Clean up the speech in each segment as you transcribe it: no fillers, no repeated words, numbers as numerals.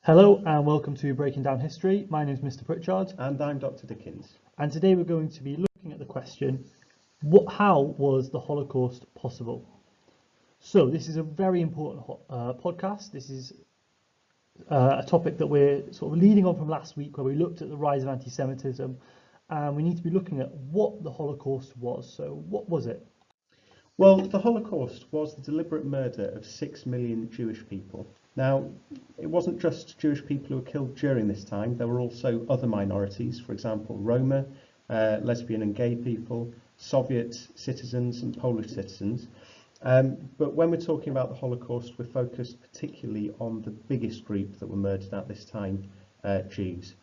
Hello and welcome to Breaking Down History. My name is Mr. Pritchard, And I'm Dr. Dickens. and today we're going to be looking at the question, how was the Holocaust possible? So this is a very important podcast. This is a topic that we're sort of leading on from last week where we looked at the rise of anti-Semitism, and we need to be looking at what the Holocaust was. So what was it? Well, the Holocaust was the deliberate murder of 6 million Jewish people. Now, it wasn't just Jewish people who were killed during this time. There were also other minorities, for example, Roma, lesbian and gay people, Soviet citizens and Polish citizens. But when we're talking about the Holocaust, we're focused particularly on the biggest group that were murdered at this time, Jews.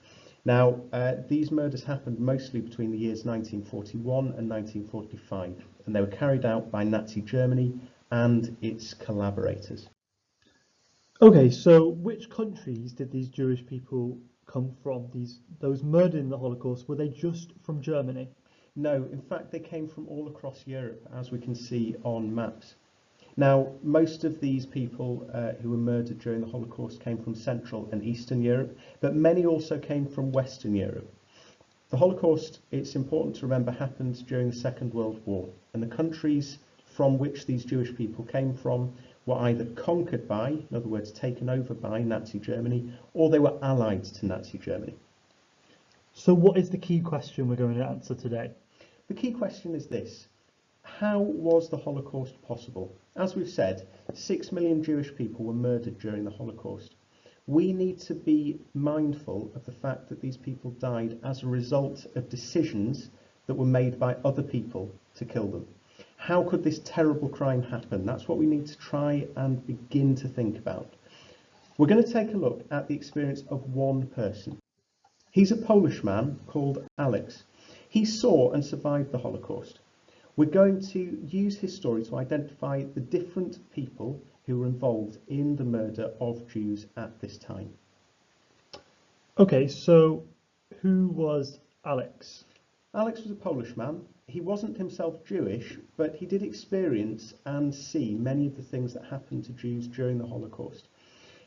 Now, these murders happened mostly between the years 1941 and 1945, and they were carried out by Nazi Germany and its collaborators. Okay, so which countries did these Jewish people come from? Those murdered in the Holocaust, were they just from Germany? No, in fact, they came from all across Europe, as we can see on maps. Now, most of these people who were murdered during the Holocaust came from Central and Eastern Europe, but many also came from Western Europe. The Holocaust, it's important to remember, happened during the Second World War, and the countries from which these Jewish people came from were either conquered by, in other words, taken over by Nazi Germany, or they were allied to Nazi Germany. So what is the key question we're going to answer today? The key question is this: how was the Holocaust possible? As we've said, 6 million Jewish people were murdered during the Holocaust. We need to be mindful of the fact that these people died as a result of decisions that were made by other people to kill them. How could this terrible crime happen? That's what we need to try and begin to think about. We're going to take a look at the experience of one person. He's a Polish man called Alex. He saw and survived the Holocaust. We're going to use his story to identify the different people who were involved in the murder of Jews at this time. Okay, so who was Alex? Alex was a Polish man. He wasn't himself Jewish, but he did experience and see many of the things that happened to Jews during the Holocaust.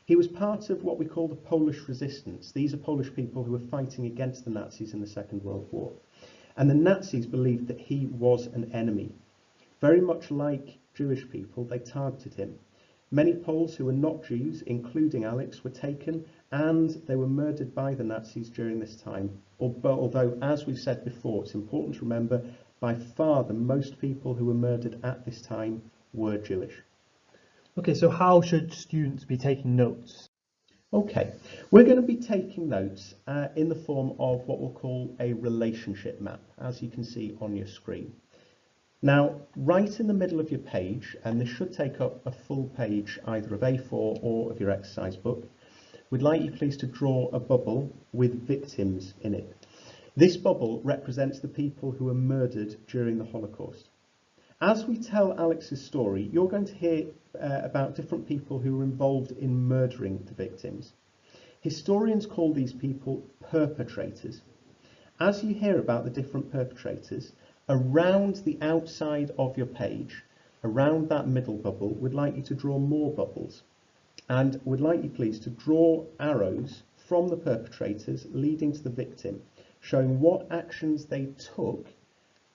He was part of what we call the Polish resistance. These are Polish people who were fighting against the Nazis in the Second World War. And the Nazis believed that he was an enemy. Very much like Jewish people, they targeted him. Many Poles who were not Jews, including Alex, were taken and they were murdered by the Nazis during this time. Although, as we've said before, it's important to remember, by far the most people who were murdered at this time were Jewish. Okay, so how should students be taking notes? Okay, we're going to be taking notes in the form of what we'll call a relationship map, as you can see on your screen. Now, right in the middle of your page, and this should take up a full page either of A4 or of your exercise book, we'd like you please to draw a bubble with victims in it. This bubble represents the people who were murdered during the Holocaust. As we tell Alex's story, you're going to hear about different people who were involved in murdering the victims. Historians call these people perpetrators. As you hear about the different perpetrators, around the outside of your page, around that middle bubble, we'd like you to draw more bubbles. And we'd like you please to draw arrows from the perpetrators leading to the victim, showing what actions they took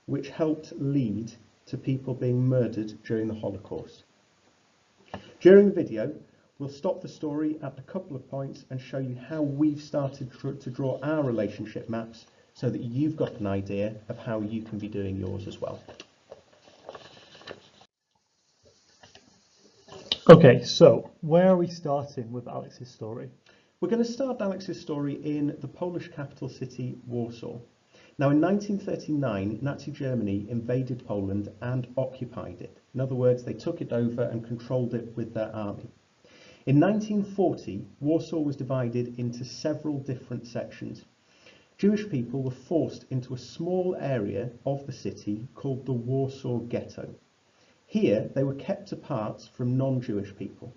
which helped lead to people being murdered during the Holocaust. During the video, we'll stop the story at a couple of points and show you how we've started to draw our relationship maps so that you've got an idea of how you can be doing yours as well. Okay, so where are we starting with Alex's story? We're going to start Alex's story in the Polish capital city, Warsaw. Now, in 1939, Nazi Germany invaded Poland and occupied it. In other words, they took it over and controlled it with their army. In 1940, Warsaw was divided into several different sections. Jewish people were forced into a small area of the city called the Warsaw Ghetto. Here, they were kept apart from non-Jewish people.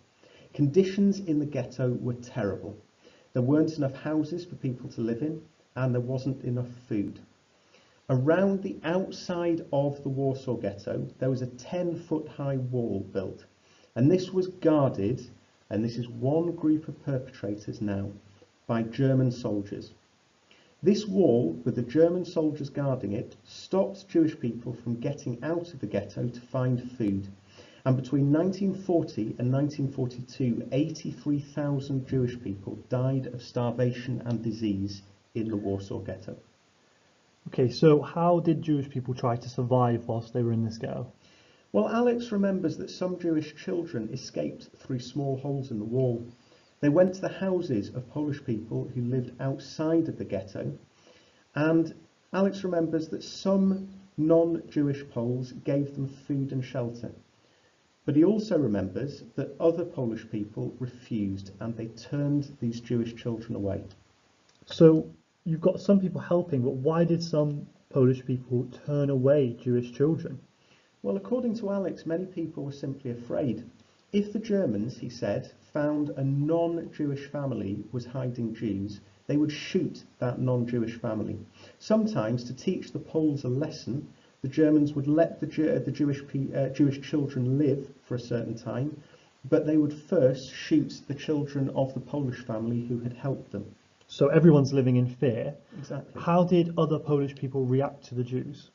Conditions in the ghetto were terrible. There weren't enough houses for people to live in, and there wasn't enough food. Around the outside of the Warsaw Ghetto, there was a 10-foot high wall built, and this was guarded and this is one group of perpetrators now, by German soldiers. This wall, with the German soldiers guarding it, stopped Jewish people from getting out of the ghetto to find food. And between 1940 and 1942, 83,000 Jewish people died of starvation and disease in the Warsaw Ghetto. Okay, so how did Jewish people try to survive whilst they were in this ghetto? Well, Alex remembers that some Jewish children escaped through small holes in the wall. They went to the houses of Polish people who lived outside of the ghetto, and Alex remembers that some non-Jewish Poles gave them food and shelter. But he also remembers that other Polish people refused, and they turned these Jewish children away. So you've got some people helping, but why did some Polish people turn away Jewish children? Well, according to Alex, many people were simply afraid. If the Germans, he said, found a non-Jewish family was hiding Jews, they would shoot that non-Jewish family. Sometimes, to teach the Poles a lesson, the Germans would let the Jewish children live for a certain time, but they would first shoot the children of the Polish family who had helped them. So everyone's living in fear. Exactly. How did other Polish people react to the Jews?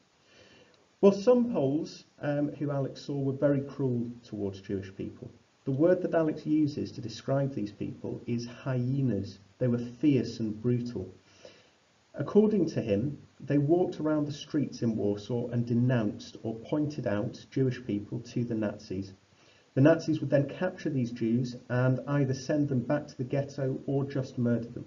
Well, some Poles who Alex saw were very cruel towards Jewish people. The word that Alex uses to describe these people is hyenas. They were fierce and brutal. According to him, they walked around the streets in Warsaw and denounced or pointed out Jewish people to the Nazis. The Nazis would then capture these Jews and either send them back to the ghetto or just murder them.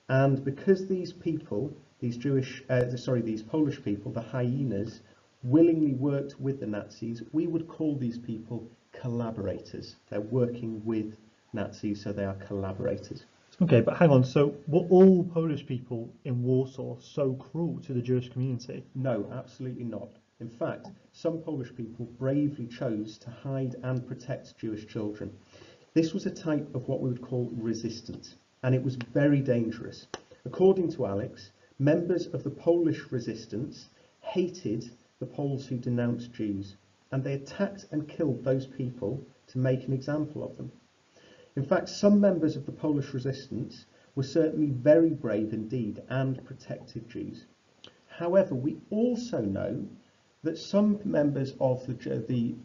And because these people, these Polish people, the hyenas, willingly worked with the Nazis, we would call these people collaborators. They're working with Nazis, so they are collaborators. Okay, but hang on, so were all Polish people in Warsaw so cruel to the Jewish community? No, absolutely not. In fact, some Polish people bravely chose to hide and protect Jewish children. This was a type of what we would call resistance, and it was very dangerous. According to Alex, members of the Polish resistance hated the Poles who denounced Jews, and they attacked and killed those people to make an example of them. In fact, some members of the Polish resistance were certainly very brave indeed and protected Jews. However, we also know that some members of the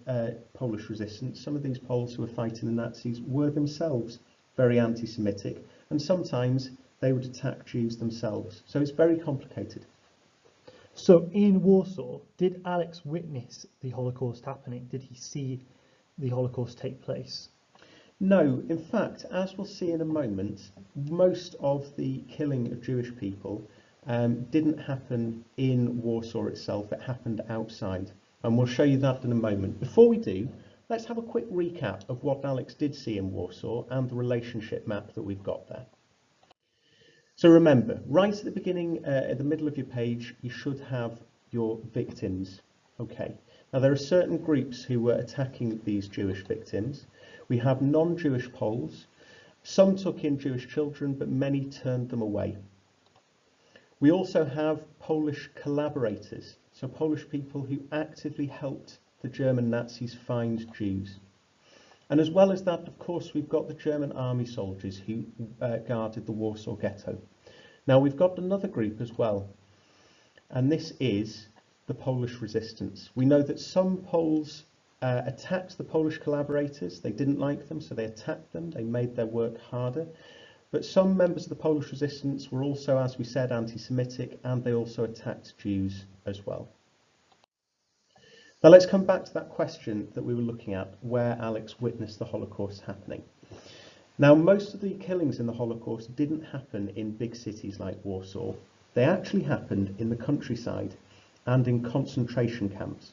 Polish resistance, some of these Poles who were fighting the Nazis, were themselves very anti-Semitic, and sometimes they would attack Jews themselves. So it's very complicated. So in Warsaw, did Alex witness the Holocaust happening? Did he see the Holocaust take place? No, in fact, as we'll see in a moment, most of the killing of Jewish people didn't happen in Warsaw itself, it happened outside. And we'll show you that in a moment. Before we do, let's have a quick recap of what Alex did see in Warsaw and the relationship map that we've got there. So remember, right at the beginning, at the middle of your page, you should have your victims. Okay. Now there are certain groups who were attacking these Jewish victims. We have non-Jewish Poles. Some took in Jewish children, but many turned them away. We also have Polish collaborators, so Polish people who actively helped the German Nazis find Jews. And as well as that, of course, we've got the German army soldiers who guarded the Warsaw Ghetto. Now we've got another group as well, and this is the Polish resistance. We know that some Poles attacked the Polish collaborators. They didn't like them, so they attacked them. They made their work harder. But some members of the Polish resistance were also, as we said, anti-Semitic, and they also attacked Jews as well. Now let's come back to that question that we were looking at, where Alex witnessed the Holocaust happening. Now, most of the killings in the Holocaust didn't happen in big cities like Warsaw. They actually happened in the countryside and in concentration camps.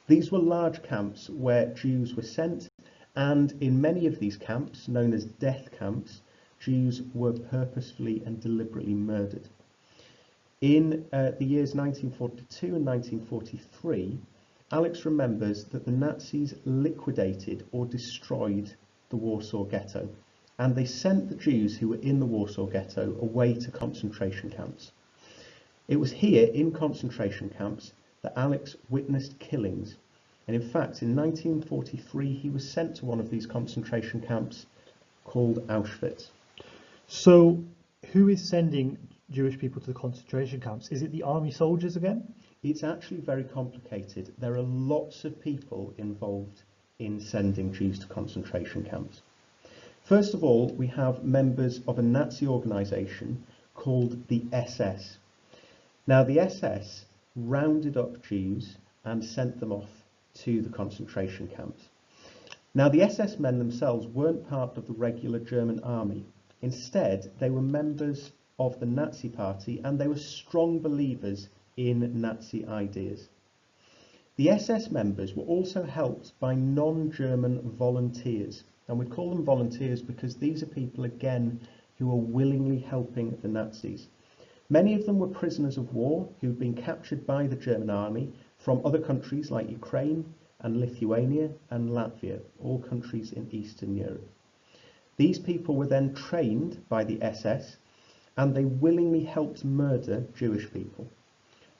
These were large camps where Jews were sent, and in many of these camps, known as death camps, Jews were purposefully and deliberately murdered. In the years 1942 and 1943, Alex remembers that the Nazis liquidated or destroyed the Warsaw Ghetto, and they sent the Jews who were in the Warsaw Ghetto away to concentration camps. It was here in concentration camps that Alex witnessed killings, and in fact in 1943 he was sent to one of these concentration camps called Auschwitz. So, who is sending Jewish people to the concentration camps? Is it the army soldiers again? It's actually very complicated. There are lots of people involved in sending Jews to concentration camps. First of all, we have members of a Nazi organisation called the SS. Now, the SS rounded up Jews and sent them off to the concentration camps. Now, the SS men themselves weren't part of the regular German army. Instead, they were members of the Nazi Party and they were strong believers in Nazi ideas. The SS members were also helped by non-German volunteers, and we call them volunteers because these are people, again, who are willingly helping the Nazis. Many of them were prisoners of war who'd been captured by the German army from other countries like Ukraine and Lithuania and Latvia, all countries in Eastern Europe. These people were then trained by the SS and they willingly helped murder Jewish people.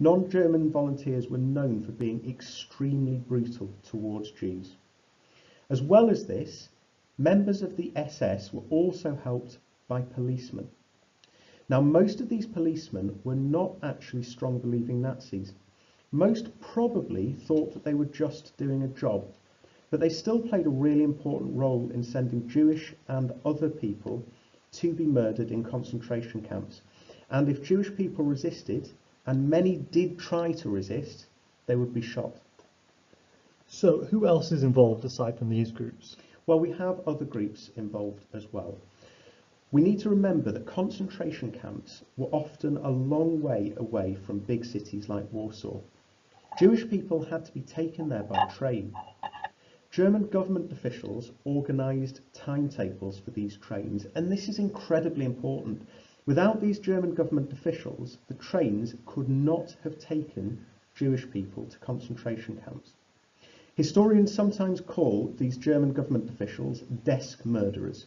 Non-German volunteers were known for being extremely brutal towards Jews. As well as this, members of the SS were also helped by policemen. Now, most of these policemen were not actually strong believing Nazis. Most probably thought that they were just doing a job, but they still played a really important role in sending Jewish and other people to be murdered in concentration camps. And if Jewish people resisted, and many did try to resist, they would be shot. So, who else is involved aside from these groups? Well, we have other groups involved as well. We need to remember that concentration camps were often a long way away from big cities like Warsaw. Jewish people had to be taken there by train. German government officials organised timetables for these trains, and this is incredibly important. Without these German government officials, the trains could not have taken Jewish people to concentration camps. Historians sometimes call these German government officials desk murderers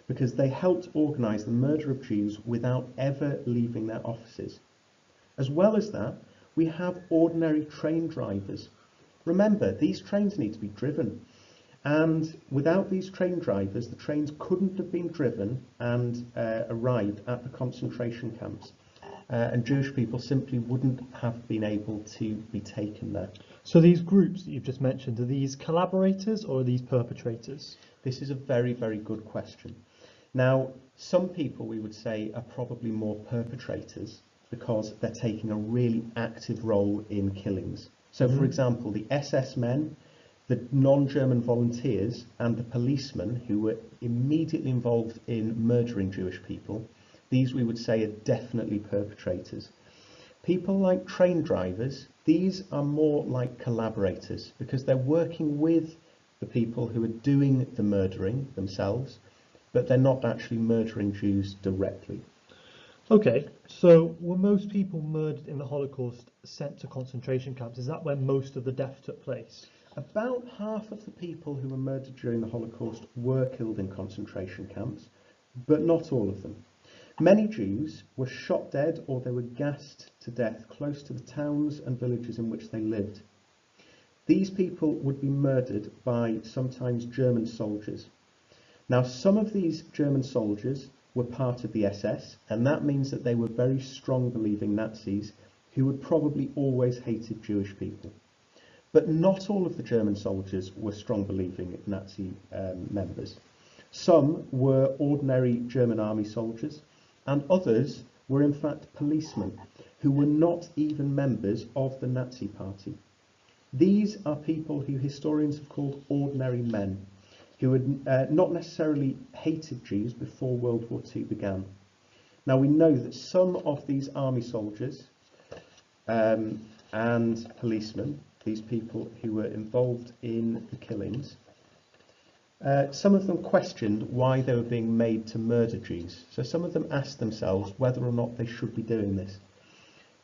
because they helped organise the murder of Jews without ever leaving their offices. As well as that, we have ordinary train drivers. Remember, these trains need to be driven. And without these train drivers, the trains couldn't have been driven and arrived at the concentration camps. And Jewish people simply wouldn't have been able to be taken there. So these groups that you've just mentioned, are these collaborators or are these perpetrators? This is a very, very good question. Now, some people we would say are probably more perpetrators because they're taking a really active role in killings. So, for example, the SS men, the non-German volunteers and the policemen who were immediately involved in murdering Jewish people, these we would say are definitely perpetrators. People like train drivers, these are more like collaborators because they're working with the people who are doing the murdering themselves, but they're not actually murdering Jews directly. Okay, so were most people murdered in the Holocaust sent to concentration camps? Is that where most of the death took place? About half of the people who were murdered during the Holocaust were killed in concentration camps, but not all of them. Many Jews were shot dead or they were gassed to death close to the towns and villages in which they lived. These people would be murdered by sometimes German soldiers. Now, some of these German soldiers were part of the SS, and that means that they were very strong believing Nazis who had probably always hated Jewish people. But not all of the German soldiers were strong believing Nazi members. Some were ordinary German army soldiers, and others were in fact policemen who were not even members of the Nazi Party. These are people who historians have called ordinary men, who had not necessarily hated Jews before World War II began. Now, we know that some of these army soldiers and policemen, these people who were involved in the killings, some of them questioned why they were being made to murder Jews. So some of them asked themselves whether or not they should be doing this.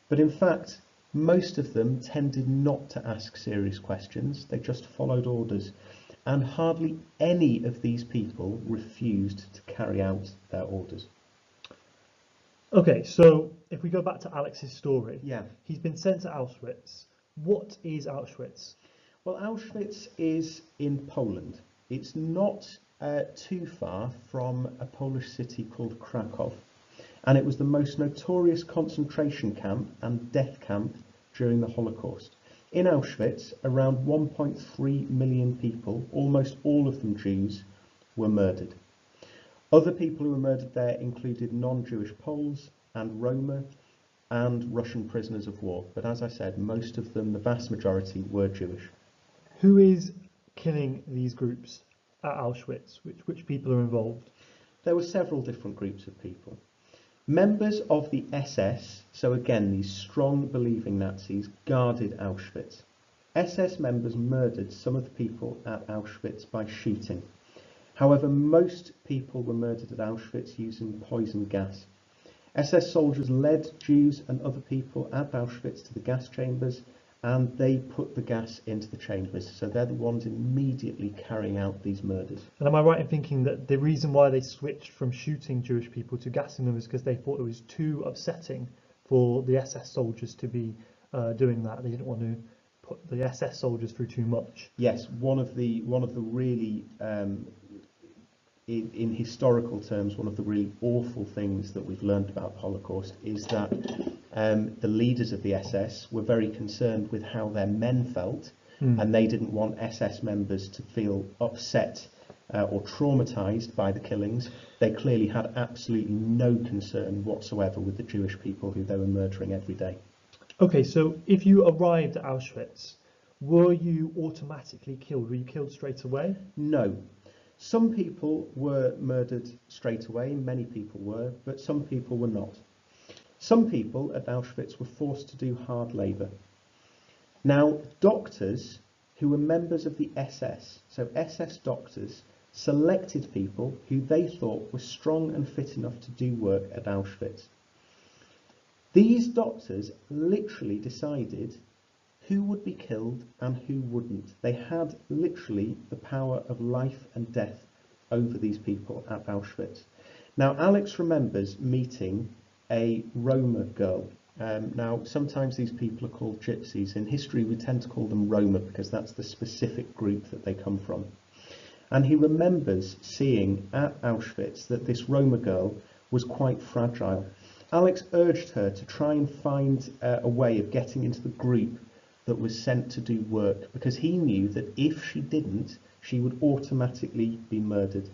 But in fact, most of them tended not to ask serious questions. They just followed orders. And hardly any of these people refused to carry out their orders. Okay, so if we go back to Alex's story, Yeah. he's been sent to Auschwitz. What is Auschwitz? Well, Auschwitz is in Poland. It's not too far from a Polish city called Krakow, and it was the most notorious concentration camp and death camp during the Holocaust. In Auschwitz, around 1.3 million people, almost all of them Jews, were murdered. Other people who were murdered there included non-Jewish Poles and Roma and Russian prisoners of war. But as I said, most of them, the vast majority, were Jewish. Who is killing these groups at Auschwitz? Which people are involved? There were several different groups of people. Members of the SS, so again these strong believing Nazis, guarded Auschwitz. SS members murdered some of the people at Auschwitz by shooting. However, most people were murdered at Auschwitz using poison gas. SS soldiers led Jews and other people at Auschwitz to the gas chambers, and they put the gas into the chambers. So they're the ones immediately carrying out these murders. And am I right in thinking that the reason why they switched from shooting Jewish people to gassing them is because they thought it was too upsetting for the SS soldiers to be doing that? They didn't want to put the SS soldiers through too much. Yes, one of the really in historical terms, one of the really awful things that we've learned about the Holocaust is that the leaders of the SS were very concerned with how their men felt, and they didn't want SS members to feel upset or traumatized by the killings. They clearly had absolutely no concern whatsoever with the Jewish people who they were murdering every day. Okay, so if you arrived at Auschwitz, were you automatically killed? Were you killed straight away? No. Some people were murdered straight away, many people were, but some people were not. Some people at Auschwitz were forced to do hard labour. Now, doctors who were members of the SS, so SS doctors, selected people who they thought were strong and fit enough to do work at Auschwitz. These doctors literally decided who would be killed and who wouldn't. They had literally the power of life and death over these people at Auschwitz. Now, Alex remembers meeting a Roma girl. Now, sometimes these people are called gypsies. In history, we tend to call them Roma because that's the specific group that they come from. And he remembers seeing at Auschwitz that this Roma girl was quite fragile. Alex urged her to try and find a way of getting into the group that was sent to do work, because he knew that if she didn't, she would automatically be murdered.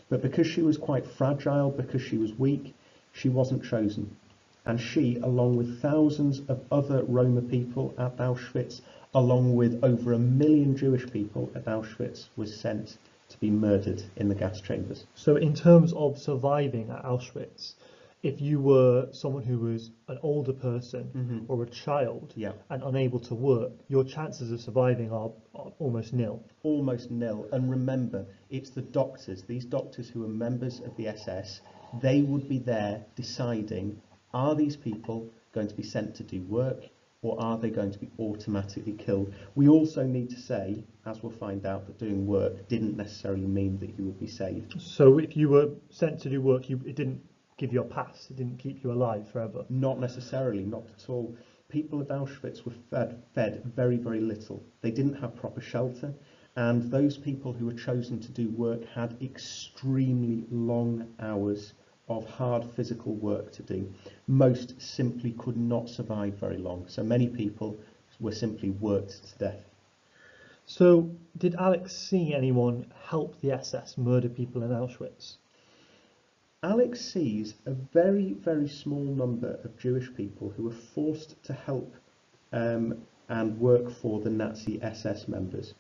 But because she was quite fragile, because she was weak, she wasn't chosen. And she, along with thousands of other Roma people at Auschwitz, along with over 1 million Jewish people at Auschwitz, was sent to be murdered in the gas chambers. So in terms of surviving at Auschwitz, if you were someone who was an older person or a child and unable to work, your chances of surviving are almost nil. Almost nil. And remember, it's the doctors, these doctors who are members of the SS, they would be there deciding, are these people going to be sent to do work, or are they going to be automatically killed? We also need to say, as we'll find out, that doing work didn't necessarily mean that you would be saved. So if you were sent to do work, it didn't give you a pass, it didn't keep you alive forever? Not necessarily, not at all. People at Auschwitz were fed very, very little. They didn't have proper shelter, and those people who were chosen to do work had extremely long hours of hard physical work to do. Most simply could not survive very long, so many people were simply worked to death. So did Alex see anyone help the SS murder people in Auschwitz? Alex sees a very, very small number of Jewish people who were forced to help and work for the Nazi SS members.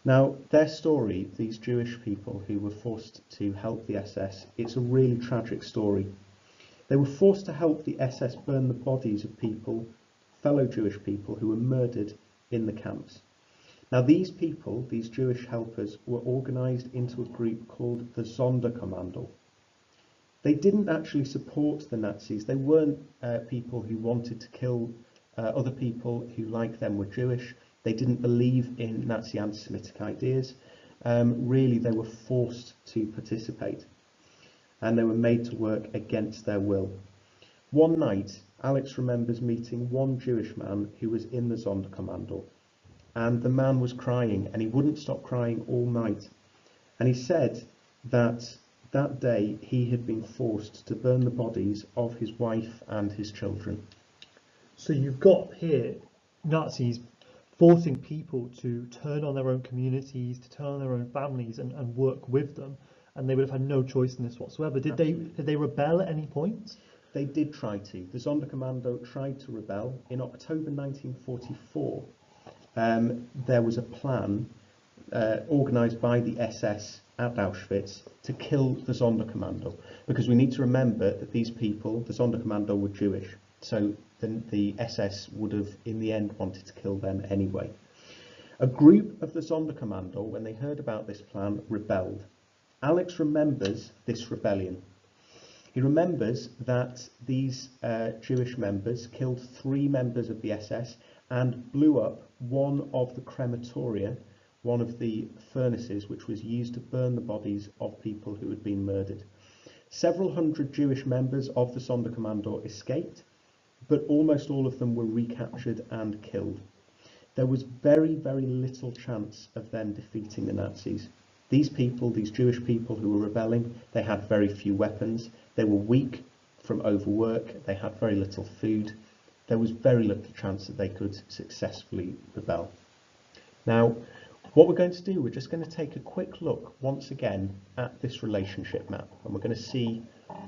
Now, their story, these Jewish people who were forced to help the SS, it's a really tragic story. They were forced to help the SS burn the bodies of people, fellow Jewish people, who were murdered in the camps. Now, these people, these Jewish helpers, were organised into a group called the Sonderkommando. They didn't actually support the Nazis. They weren't people who wanted to kill other people who, like them, were Jewish. They didn't believe in Nazi anti-Semitic ideas. Really, they were forced to participate, and they were made to work against their will. One night, Alex remembers meeting one Jewish man who was in the Sonderkommando, and the man was crying, and he wouldn't stop crying all night. And he said that that day he had been forced to burn the bodies of his wife and his children. So you've got here Nazis forcing people to turn on their own communities, to turn on their own families and work with them, and they would have had no choice in this whatsoever. Did they rebel at any point? They did try to. The Sonderkommando tried to rebel. In October 1944, there was a plan organised by the SS at Auschwitz to kill the Sonderkommando, because we need to remember that these people, the Sonderkommando, were Jewish, so the SS would have in the end wanted to kill them anyway. A group of the Sonderkommando, when they heard about this plan, rebelled. Alex remembers this rebellion. He remembers that these Jewish members killed 3 members of the SS and blew up one of the crematoria, one of the furnaces which was used to burn the bodies of people who had been murdered. Several hundred Jewish members of the Sonderkommando escaped, but almost all of them were recaptured and killed. There was very, very little chance of them defeating the Nazis. These people, these Jewish people who were rebelling, they had very few weapons. They were weak from overwork. They had very little food. There was very little chance that they could successfully rebel. Now, what we're going to do, we're just going to take a quick look once again at this relationship map, and we're going to see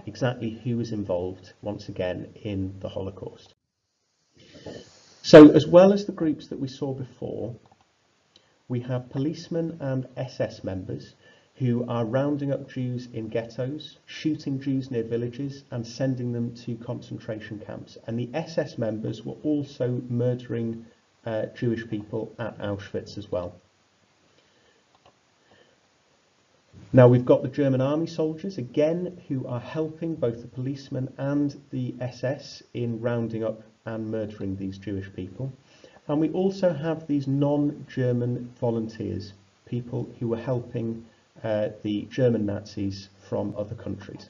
exactly who is involved once again in the Holocaust. So, as well as the groups that we saw before, we have policemen and SS members who are rounding up Jews in ghettos, shooting Jews near villages and sending them to concentration camps. And the SS members were also murdering Jewish people at Auschwitz as well. Now we've got the German army soldiers again who are helping both the policemen and the SS in rounding up and murdering these Jewish people. And we also have these non-German volunteers, people who were helping the German Nazis from other countries.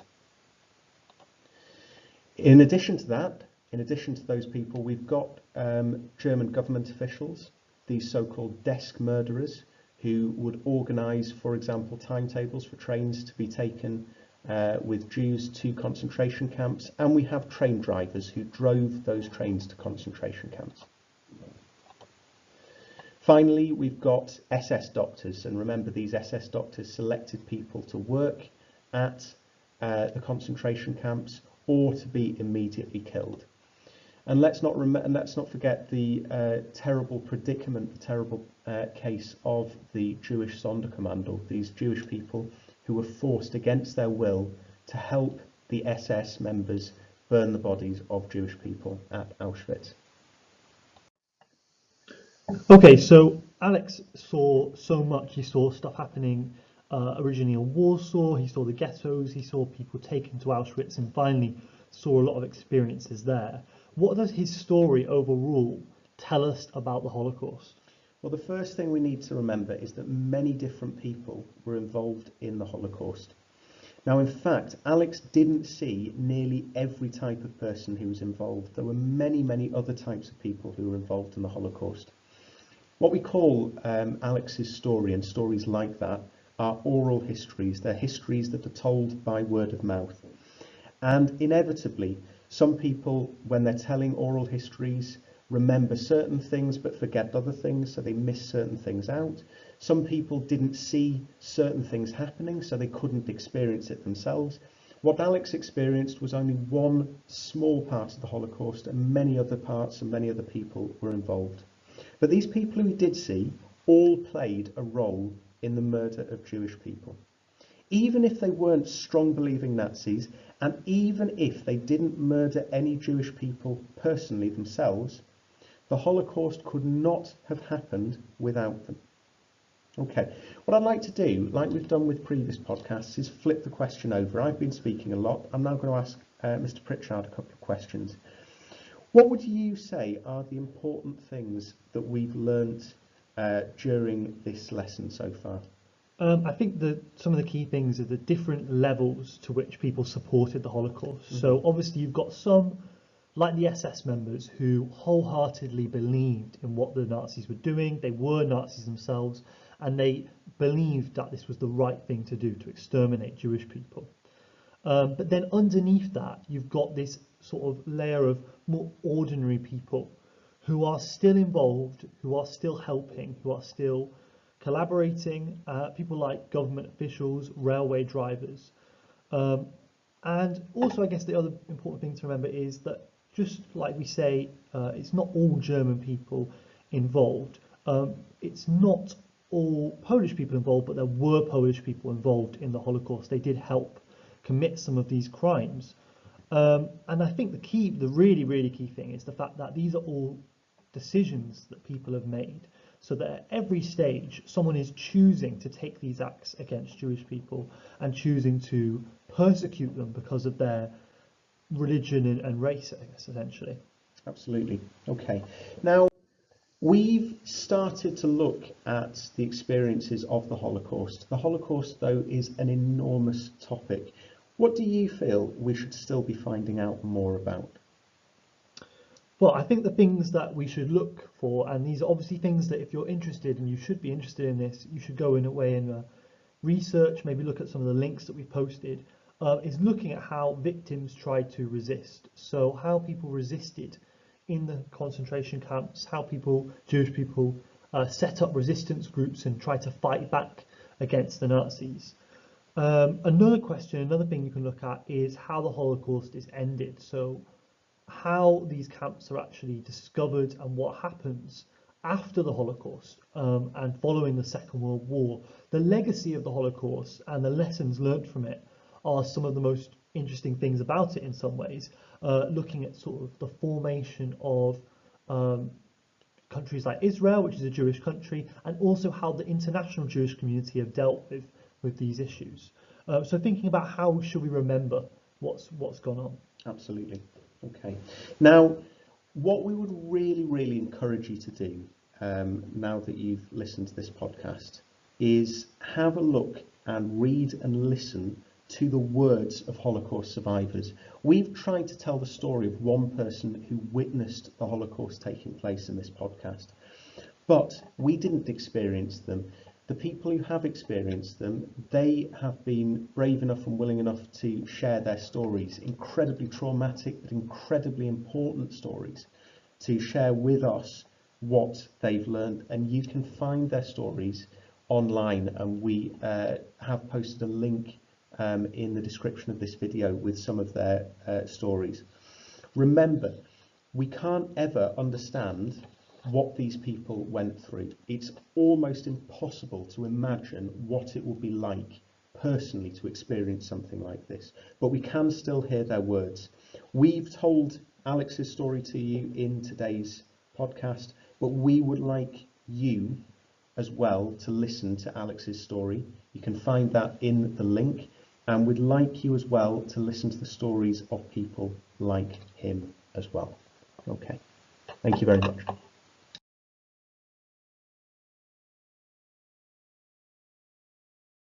In addition to that, in addition to those people, we've got German government officials, these so-called desk murderers, who would organise, for example, timetables for trains to be taken with Jews to concentration camps, and we have train drivers who drove those trains to concentration camps. Finally, we've got SS doctors, and remember these SS doctors selected people to work at the concentration camps or to be immediately killed. And let's not forget the terrible predicament, the terrible case of the Jewish Sonderkommando, these Jewish people who were forced against their will to help the SS members burn the bodies of Jewish people at Auschwitz. Okay, so Alex saw so much. He saw stuff happening originally in Warsaw, he saw the ghettos, he saw people taken to Auschwitz, and finally saw a lot of experiences there. What does his story overall tell us about the Holocaust? Well, the first thing we need to remember is that many different people were involved in the Holocaust. Now, in fact, Alex didn't see nearly every type of person who was involved. There were many, many other types of people who were involved in the Holocaust. What we call Alex's story, and stories like that, are oral histories. They're histories that are told by word of mouth. And inevitably, some people, when they're telling oral histories, remember certain things but forget other things, so they miss certain things out. Some people didn't see certain things happening, so they couldn't experience it themselves. What Alex experienced was only one small part of the Holocaust, and many other parts and many other people were involved. But these people who he did see all played a role in the murder of Jewish people. Even if they weren't strong believing Nazis, and even if they didn't murder any Jewish people personally themselves, the Holocaust could not have happened without them. Okay, what I'd like to do, like we've done with previous podcasts, is flip the question over. I've been speaking a lot. I'm now going to ask Mr. Pritchard a couple of questions. What would you say are the important things that we've learnt during this lesson so far? I think that some of the key things are the different levels to which people supported the Holocaust. Mm-hmm. So obviously you've got some, like the SS members, who wholeheartedly believed in what the Nazis were doing. They were Nazis themselves, and they believed that this was the right thing to do, to exterminate Jewish people. But then underneath that, you've got this sort of layer of more ordinary people who are still involved, who are still helping, who are still collaborating, people like government officials, railway drivers. And also, I guess the other important thing to remember is that, just like we say, it's not all German people involved. It's not all Polish people involved, but there were Polish people involved in the Holocaust. They did help commit some of these crimes. And I think the really, really key thing is the fact that these are all decisions that people have made, so that at every stage someone is choosing to take these acts against Jewish people and choosing to persecute them because of their religion and race, I guess, essentially. Absolutely. Okay. Now, we've started to look at the experiences of the Holocaust. The Holocaust, though, is an enormous topic. What do you feel we should still be finding out more about? Well, I think the things that we should look for, and these are obviously things that if you're interested, and you should be interested in this, you should go in a way and research, maybe look at some of the links that we've posted, is looking at how victims tried to resist. So how people resisted in the concentration camps, how Jewish people set up resistance groups and tried to fight back against the Nazis. Another thing you can look at is how the Holocaust is ended. So how these camps are actually discovered and what happens after the Holocaust and following the Second World War. The legacy of the Holocaust and the lessons learned from it are some of the most interesting things about it in some ways, looking at sort of the formation of countries like Israel, which is a Jewish country, and also how the international Jewish community have dealt with these issues. So thinking about how should we remember what's gone on. Absolutely. Okay. Now, what we would really, really encourage you to do, now that you've listened to this podcast, is have a look and read and listen to the words of Holocaust survivors. We've tried to tell the story of one person who witnessed the Holocaust taking place in this podcast, but we didn't experience them. The people who have experienced them, they have been brave enough and willing enough to share their stories, incredibly traumatic but incredibly important stories, to share with us what they've learned. And you can find their stories online, and we have posted a link in the description of this video with some of their stories. Remember, we can't ever understand what these people went through. It's almost impossible to imagine what it would be like personally to experience something like this, but we can still hear their words. We've told Alex's story to you in today's podcast, but we would like you as well to listen to Alex's story. You can find that in the link, and we'd like you as well to listen to the stories of people like him as well. Okay, thank you very much.